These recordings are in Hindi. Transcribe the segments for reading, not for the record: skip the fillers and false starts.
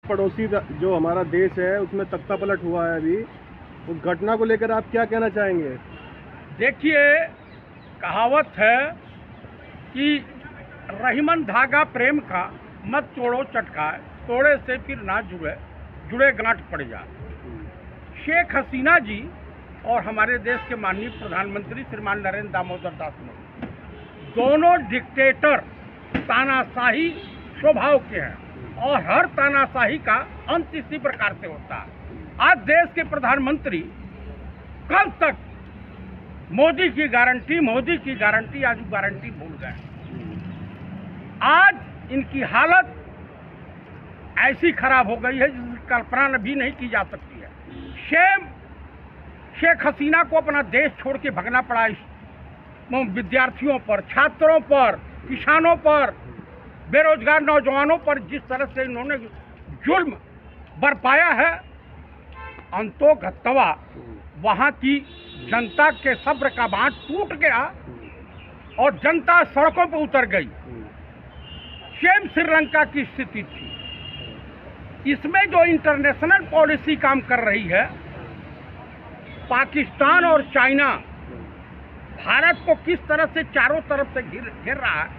पड़ोसी जो हमारा देश है उसमें तख्ता पलट हुआ है अभी, उस घटना को लेकर आप क्या कहना चाहेंगे? देखिए, कहावत है कि रहीमन धागा प्रेम का मत तोड़ो चटकाए, तोड़े से फिर ना जुड़े, जुड़े गांठ पड़ जाए। शेख हसीना जी और हमारे देश के माननीय प्रधानमंत्री श्रीमान नरेंद्र दामोदर दास मोदी दोनों डिक्टेटर तानाशाही स्वभाव के हैं और हर तानाशाही का अंत इसी प्रकार से होता है। आज देश के प्रधानमंत्री कल तक मोदी की गारंटी आज गारंटी भूल गए। आज इनकी हालत ऐसी खराब हो गई है जिसकी कल्पना भी नहीं की जा सकती है। शेख हसीना को अपना देश छोड़ के भगना पड़ा इस विद्यार्थियों पर, छात्रों पर, किसानों पर, बेरोजगार नौजवानों पर जिस तरह से इन्होंने जुल्म बरपाया है, अंतोगत्वा वहाँ की जनता के सब्र का बांध टूट गया और जनता सड़कों पर उतर गई। सेम श्रीलंका की स्थिति थी। इसमें जो इंटरनेशनल पॉलिसी काम कर रही है, पाकिस्तान और चाइना भारत को किस तरह से चारों तरफ से घेर रहा है,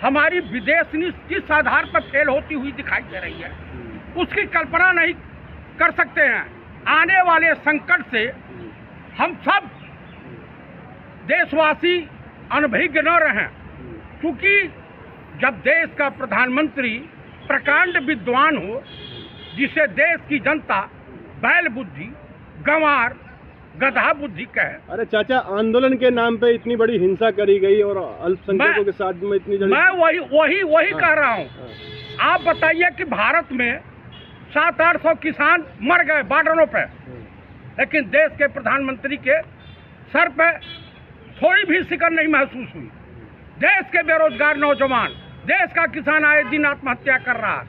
हमारी विदेश नीति किस आधार पर फेल होती हुई दिखाई दे रही है, उसकी कल्पना नहीं कर सकते हैं। आने वाले संकट से हम सब देशवासी अनभिज्ञ न रहें, क्योंकि जब देश का प्रधानमंत्री प्रकांड विद्वान हो, जिसे देश की जनता बैल बुद्धि, गंवार, गधा बुद्धि कहे। अरे चाचा, आंदोलन के नाम पे इतनी बड़ी हिंसा करी गई और अल्पसंख्यकों के साथ में इतनी मैं वही कह रहा हूँ। आप बताइए कि भारत में 700-800 किसान मर गए बॉर्डरों पे, लेकिन देश के प्रधानमंत्री के सर पे थोड़ी भी फिक्र नहीं महसूस हुई। देश के बेरोजगार नौजवान, देश का किसान आए दिन आत्महत्या कर रहा है,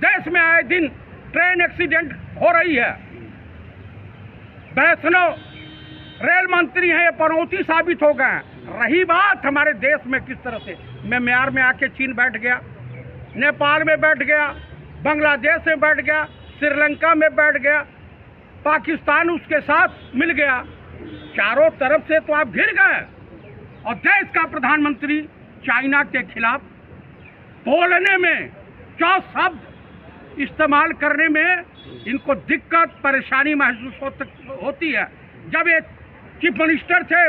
देश में आए दिन ट्रेन एक्सीडेंट हो रही है। वैष्णव रेल मंत्री हैं, ये पनौती साबित हो गए। रही बात हमारे देश में किस तरह से, मैं म्यांमार में आके चीन बैठ गया, नेपाल में बैठ गया, बांग्लादेश में बैठ गया, श्रीलंका में बैठ गया, पाकिस्तान उसके साथ मिल गया, चारों तरफ से तो आप घिर गए। और देश का प्रधानमंत्री चाइना के खिलाफ बोलने में, जो शब्द इस्तेमाल करने में इनको दिक्कत परेशानी महसूस होती है। जब ये चीफ मिनिस्टर थे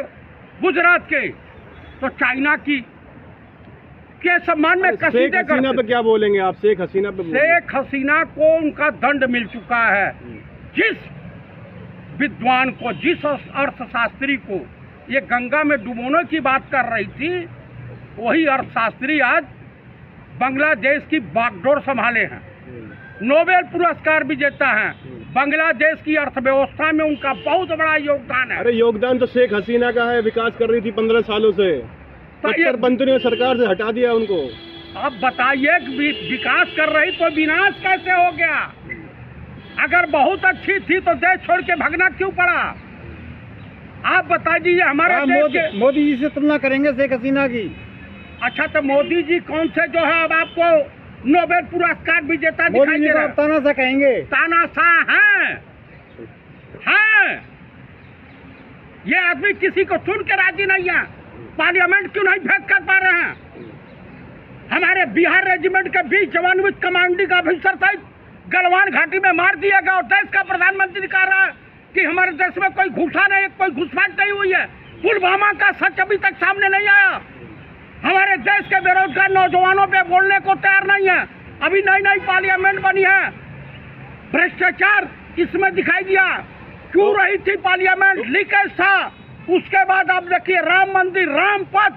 गुजरात के, तो चाइना के सम्मान में कसीदे करते। हसीना पे क्या बोलेंगे आप? शेख हसीना पे शेख हसीना को उनका दंड मिल चुका है। जिस विद्वान को, जिस अर्थशास्त्री को ये गंगा में डुबोने की बात कर रही थी, वही अर्थशास्त्री आज बांग्लादेश की बागडोर संभाले हैं, नोबेल पुरस्कार विजेता हैं। बांग्लादेश की अर्थव्यवस्था में उनका बहुत बड़ा योगदान है। अरे योगदान तो शेख हसीना का है, विकास कर रही थी 15 सालों से, उत्तरपंथी ने सरकार से हटा दिया उनको। अब बताइए, विकास कर रही तो विनाश कैसे हो गया? अगर बहुत अच्छी थी तो देश छोड़ के भागना क्यों पड़ा? आप बता दीजिए। हमारे मोदी जी से तुलना करेंगे शेख हसीना की? अच्छा, तो मोदी जी कौन से जो है अब आपको नोबेल पुरस्कार विजेता दिखाई दे रहा है? तानाशाह कहेंगे? तानाशाह हैं। ये आदमी किसी को चुन के राजी नहीं है। पार्लियामेंट क्यों नहीं भेद कर पा रहे हैं? हमारे बिहार रेजिमेंट के 20 जवान विथ कमांडिंग ऑफिसर सहित गलवान घाटी में मार दिया गया और देश का प्रधानमंत्री कह रहा है कि हमारे देश में कोई घुसा नहीं, कोई घुसपैठ नहीं हुई है। पुलवामा का सच अभी तक सामने नहीं आया। हमारे देश के बेरोजगार नौजवानों पे बोलने को तैयार नहीं है। अभी नई पार्लियामेंट बनी है, भ्रष्टाचार इसमें दिखाई दिया। क्यों रही थी पार्लियामेंट? लीकेज था। उसके बाद आप देखिए, राम मंदिर, रामपथ,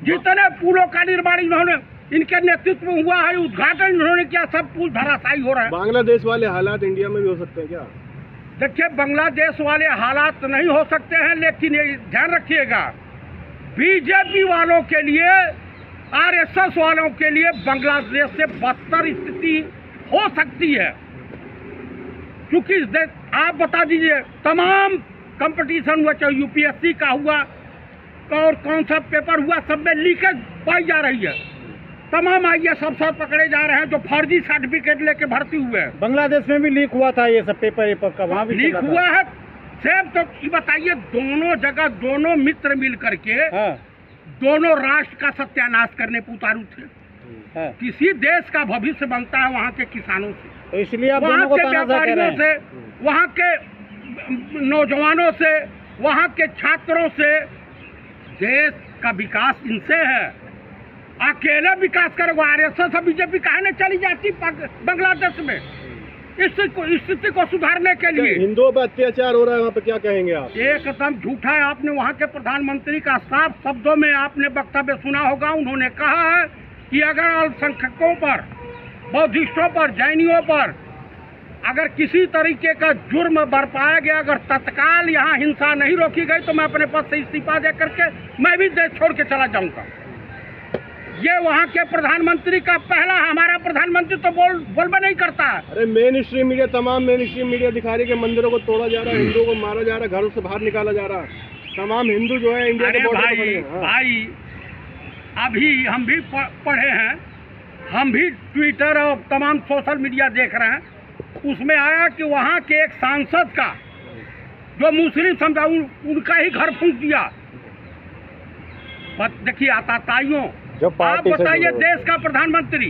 जितने पुलों का निर्माण इन्होंने, इनके नेतृत्व में हुआ है, उद्घाटन इन्होंने किया, सब पुल धराशायी हो रहे हैं। बांग्लादेश वाले हालात इंडिया में भी हो सकते हैं क्या? देखिए, बांग्लादेश वाले हालात नहीं हो सकते हैं, लेकिन ये ध्यान रखिएगा, बीजेपी वालों के लिए, आरएसएस वालों के लिए बांग्लादेश से बदतर स्थिति हो सकती है। क्योंकि आप बता दीजिए, तमाम कंपटीशन हुआ, चाहे यूपीएससी का हुआ और कौन सा पेपर हुआ, सब में लीकेज पाई जा रही है। तमाम IAS अफसर पकड़े जा रहे हैं जो फर्जी सर्टिफिकेट लेके भर्ती हुए हैं। बांग्लादेश में भी लीक हुआ था ये सब पेपर का, वहाँ भी लीक चला था। हुआ है सेब। तो ये बताइए, दोनों जगह दोनों मित्र मिल करके हाँ, दोनों राष्ट्र का सत्यानाश करने पे उतारू थे। हाँ। किसी देश का भविष्य बनता है वहाँ के किसानों से, तो इसलिए आप वहाँ दोनों को के तानाशाह कह रहे व्यापारियों से, हैं। वहाँ के नौजवानों से, वहाँ के छात्रों से। देश का विकास इनसे है। अकेले विकास करेगा RSS और BJP कहने चली जाती बांग्लादेश में इस स्थिति को सुधारने के लिए। हिंदुओं पर अत्याचार हो रहा है वहाँ पे, क्या कहेंगे आप? एकदम झूठा है। आपने वहाँ के प्रधानमंत्री का साफ शब्दों में आपने वक्तव्य सुना होगा। उन्होंने कहा है कि अगर अल्पसंख्यकों पर, बौद्धिस्टों पर, जैनियों पर अगर किसी तरीके का जुर्म बरपाया गया, अगर तत्काल यहाँ हिंसा नहीं रोकी गई तो मैं अपने पद से इस्तीफा दे करके मैं भी देश छोड़ के चला जाऊंगा। ये वहाँ के प्रधानमंत्री का पहला, हमारा प्रधानमंत्री तो बोलबे नहीं करता है। अरे मेन स्ट्रीम मीडिया, तमाम मेन स्ट्रीम मीडिया दिखा रही है कि मंदिरों को तोड़ा जा रहा है, हिंदुओं को मारा जा रहा है, घरों से बाहर निकाला जा रहा है। तमाम हिंदू जो है इंडिया के बॉर्डर पर खड़े हैं। हाँ। भाई अभी हम भी पढ़े हैं, हम भी ट्विटर और तमाम सोशल मीडिया देख रहे हैं। उसमें आया कि वहाँ के एक सांसद का जो मुस्लिम समझा उनका ही घर फूंक दिया। देखिए आताताइयों, आप बताइए, देश का प्रधानमंत्री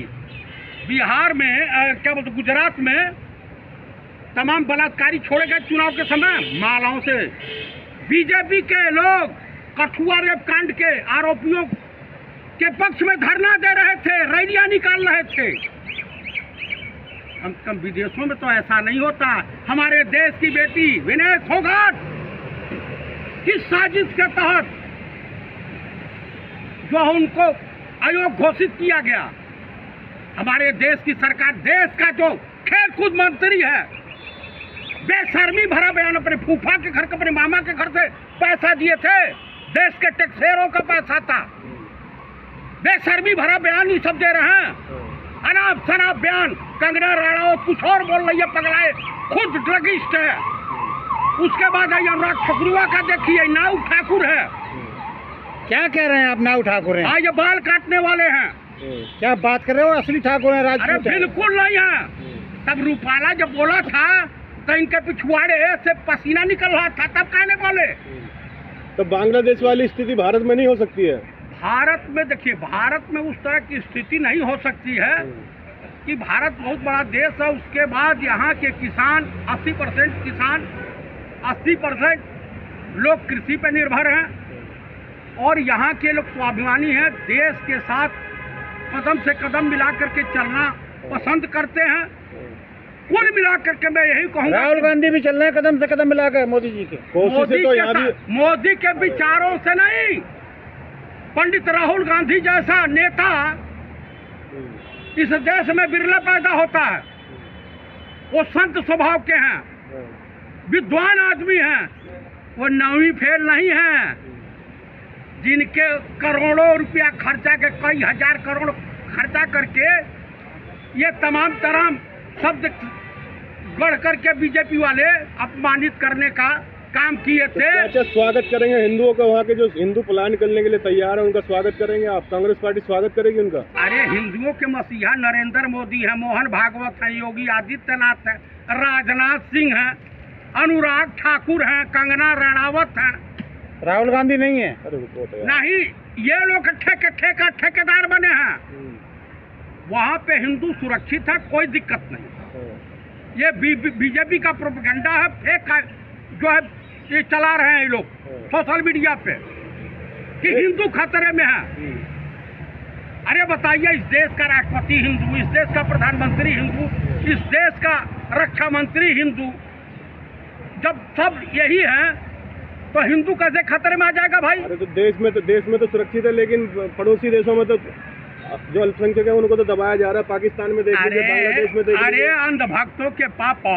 बिहार में क्या बोलते, गुजरात में तमाम बलात्कारी छोड़े गए चुनाव के समय मालाओं से। BJP के लोग कठुआ रेप कांड के आरोपियों के पक्ष में धरना दे रहे थे, रैलियां निकाल रहे थे। कम से कम विदेशों में तो ऐसा नहीं होता। हमारे देश की बेटी विनय फोगाट किस साजिश के तहत जो उनको आयोग घोषित किया गया, हमारे देश की सरकार, देश का जो खेल कूद मंत्री है, बेशर्मी भरा बयान अपने फूफा के घर, अपने मामा के घर से पैसा दिए थे, देश के टैक्सेरों का पैसा था। बेशर्मी भरा बयान ये सब दे रहे हैं, अनाप शनाप बयान। कंगना राणावत कुछ और बोल रही है, पगलाए, खुद ड्रगिस्ट है। उसके बाद अनुराग ठाकुरवा का देखिए, नाऊ ठाकुर है। क्या कह रहे हैं आप? नाऊ ठाकुर हैं? हाँ, ये बाल काटने वाले हैं। क्या बात कर रहे हो? असली ठाकुर है, अरे राजपूत है। बिल्कुल नहीं है। तब रूपाला जब बोला था तो इनके पिछवाड़े से पसीना निकल रहा था, तब कहने बोले। तो बांग्लादेश वाली स्थिति भारत में नहीं हो सकती है? भारत में देखिए, भारत में उस तरह की स्थिति नहीं हो सकती है कि भारत बहुत बड़ा देश है। उसके बाद यहाँ के किसान 80% किसान, 80% लोग कृषि पर निर्भर हैं और यहाँ के लोग स्वाभिमानी हैं, देश के साथ कदम से कदम मिला करके चलना पसंद करते हैं। कुल मिला करके मैं यही कहूँगा, राहुल गांधी भी चल रहे हैं कदम से कदम मिलाकर मोदी जी के। मोदी के विचारों से नहीं, पंडित राहुल गांधी जैसा नेता इस देश में बिरला पैदा होता है। वो संत स्वभाव के हैं, विद्वान आदमी हैं, वो 9वीं फेल नहीं हैं, जिनके करोड़ों रुपया खर्चा के, कई हजार करोड़ खर्चा करके ये तमाम तरह शब्द गढ़ करके बीजेपी वाले अपमानित करने का काम किए थे। अच्छा, स्वागत करेंगे हिंदुओं का? वहाँ के जो हिंदू पलायन करने के लिए तैयार है उनका स्वागत करेंगे आप? कांग्रेस पार्टी स्वागत करेगी उनका? अरे हिंदुओं के मसीहा नरेंद्र मोदी है, मोहन भागवत है, योगी आदित्यनाथ है, राजनाथ सिंह है, अनुराग ठाकुर है, कंगना राणावत है। राहुल गांधी नहीं है? नहीं, ये लोग ठेकेदार बने हैं। वहाँ पे हिंदू सुरक्षित है, कोई दिक्कत नहीं। ये बीजेपी का प्रोपेगेंडा है, फेक जो है ये चला रहे हैं ये लोग सोशल मीडिया पे कि हिंदू खतरे में है। अरे बताइए, इस देश का राष्ट्रपति हिंदू, इस देश का प्रधानमंत्री हिंदू, इस देश का रक्षा मंत्री हिंदू, जब सब यही है तो हिंदू कैसे खतरे में आ जाएगा भाई? अरे तो देश में तो सुरक्षित है, लेकिन पड़ोसी देशों में तो जो अल्पसंख्यक है उनको तो दबाया जा रहा है। पाकिस्तान में देख लीजिए, बांग्लादेश में देख लीजिए। अरे अंधभक्तों के पापा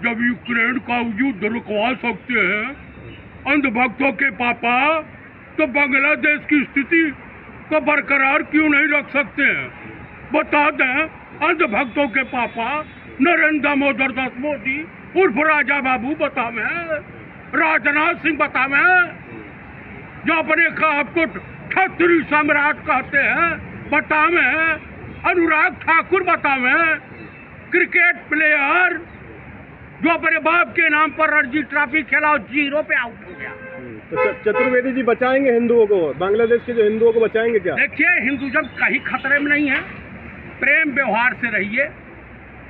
जब यूक्रेन का युद्ध रुकवा सकते हैं, अंधभक्तों के पापा तो बांग्लादेश की स्थिति को बरकरार क्यों नहीं रख सकते हैं? बता दें, अंधभक्तों के पापा नरेंद्र मोदी उर्फ राजा बाबू बतावे, राजनाथ सिंह बतावे, जो अपने आप को क्षत्रिय सम्राट कहते हैं, बतावे अनुराग ठाकुर, बतावे क्रिकेट प्लेयर जो अपने बाप के नाम पर रणजी ट्रॉफी खेला और 0 पे आउट हो गया। तो चतुर्वेदी जी बचाएंगे हिंदुओं को, बांग्लादेश के जो हिंदुओं को बचाएंगे क्या? देखिए, हिंदुज़म कहीं खतरे में नहीं है, प्रेम व्यवहार से रहिए।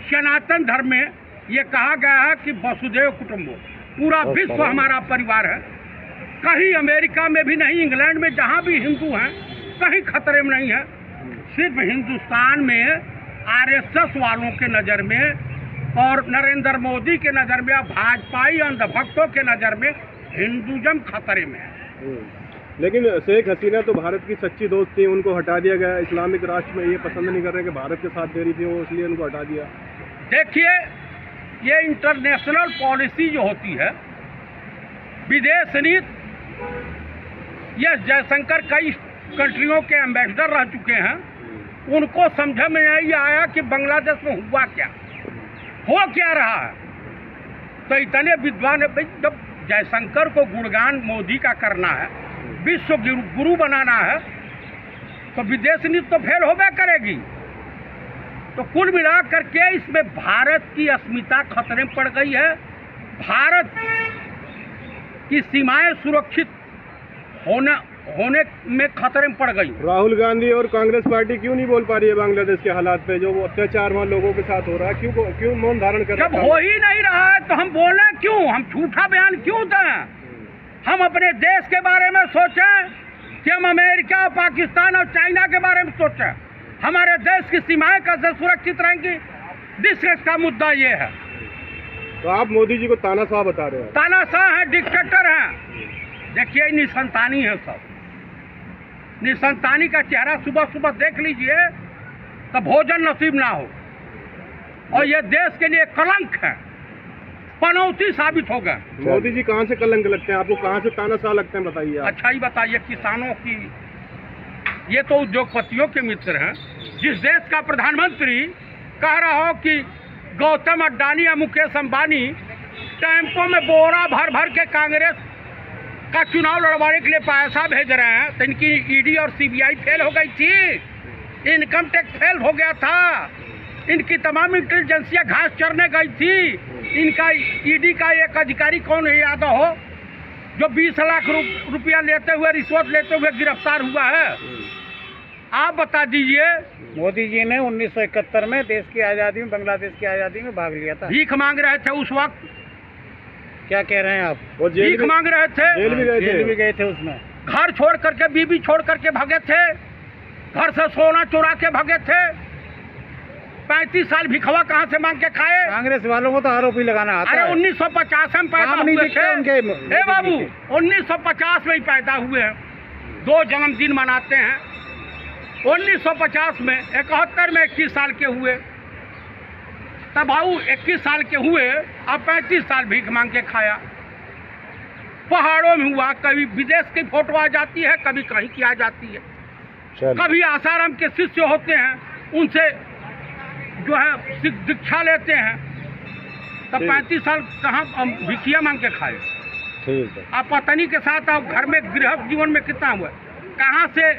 सनातन धर्म में ये कहा गया है कि वसुदेव कुटुंबो, पूरा विश्व हमारा परिवार है। कहीं अमेरिका में भी नहीं, इंग्लैंड में जहाँ भी हिंदू हैं कहीं खतरे में नहीं है। सिर्फ हिंदुस्तान में आरएसएस वालों के नज़र में और नरेंद्र मोदी के नज़र में और भाजपाई अंधभक्तों के नज़र में हिंदुज़म खतरे में है। लेकिन शेख हसीना तो भारत की सच्ची दोस्त थी, उनको हटा दिया गया। इस्लामिक राष्ट्र में ये पसंद नहीं कर रहे कि भारत के साथ दे रही थी वो, इसलिए उनको हटा दिया। देखिए, ये इंटरनेशनल पॉलिसी जो होती है, विदेश नीति, ये जयशंकर कई कंट्रियों के एम्बेसडर रह चुके हैं, उनको समझ में नहीं आया कि बांग्लादेश में हुआ क्या, हो क्या रहा है। तो इतने विद्वान, जब जयशंकर को गुणगान मोदी का करना है, विश्व गुरु बनाना है, तो विदेश नीति तो फेल होबे करेगी। तो कुल मिलाकर के इसमें भारत की अस्मिता खतरे में पड़ गई है। भारत की सीमाएं सुरक्षित होने में खतरे में पड़ गई। राहुल गांधी और कांग्रेस पार्टी क्यों नहीं बोल पा रही है बांग्लादेश के हालात पे, जो वो अत्याचार वहाँ लोगों के साथ हो रहा है? क्यों मौन धारण कर रहा है? जब हो ही नहीं रहा है तो हम बोले क्यों, हम झूठा बयान क्यों दें? हम अपने देश के बारे में सोचें कि हम अमेरिका, पाकिस्तान और चाइना के बारे में सोचें। हमारे देश की सीमाएं कैसे सुरक्षित रहेंगी, देश का मुद्दा ये है। तो आप मोदी जी को तानाशाह बता रहे हैं? तानाशाह है, डिक्टेटर हैं। देखिए, निसंतानी है सब। निसंतानी का चेहरा सुबह सुबह देख लीजिए तो भोजन नसीब ना हो, और ये देश के लिए कलंक है, पनौती साबित होगा। मोदी जी कहाँ से कलंक लगते हैं आपको, कहाँ से तानाशाह लगते हैं, बताइए आप। अच्छा ही बताइए, किसानों की, ये तो उद्योगपतियों के मित्र हैं। जिस देश का प्रधानमंत्री कह रहा हो कि गौतम अडानी या मुकेश अंबानी टेम्पो में बोरा भर भर के कांग्रेस का चुनाव लड़वाने के लिए पैसा भेज रहे हैं, तो इनकी ईडी और सीबीआई फेल हो गई थी, इनकम टैक्स फेल हो गया था, इनकी तमाम इंटेलिजेंसिया घास चरने गई थी। इनका ईडी का एक अधिकारी कौन है याद हो, जो 20 लाख रुपया लेते हुए, रिश्वत लेते हुए गिरफ्तार हुआ है? आप बता दीजिए। मोदी जी ने 1971 में देश की आज़ादी में, बांग्लादेश की आज़ादी में भाग लिया था। भीख मांग रहे थे उस वक्त। क्या कह रहे हैं आप? वो भीख मांग रहे थे, जेल भी गए थे उसमें। घर छोड़ करके, बीबी छोड़ करके भागे थे, घर से सोना चुरा के भागे थे। 35 साल भिखवा कहाँ से मांग के खाए? कांग्रेस वालों को तो आरोपी लगाना आता है। अरे 1950 में पैदा हुए थे। ए बाबू, 1950 में ही पैदा हुए हैं, 2 जन्मदिन मनाते हैं। 1950 में, 71 में 21 साल के हुए, तब भाऊ 21 साल के हुए, अब 35 साल भीख मांग के खाया। पहाड़ों में हुआ, कभी विदेश की फोटो आ जाती है, कभी कहीं की आ जाती है। कभी आसाराम के शिष्य होते हैं, उनसे जो है दीक्षा लेते हैं, तब 35 साल कहाँ भिखिया मांग के खाए। ठीक है। आप पत्नी के साथ आप घर में गृहस्थ जीवन में कितना हुआ, कहाँ से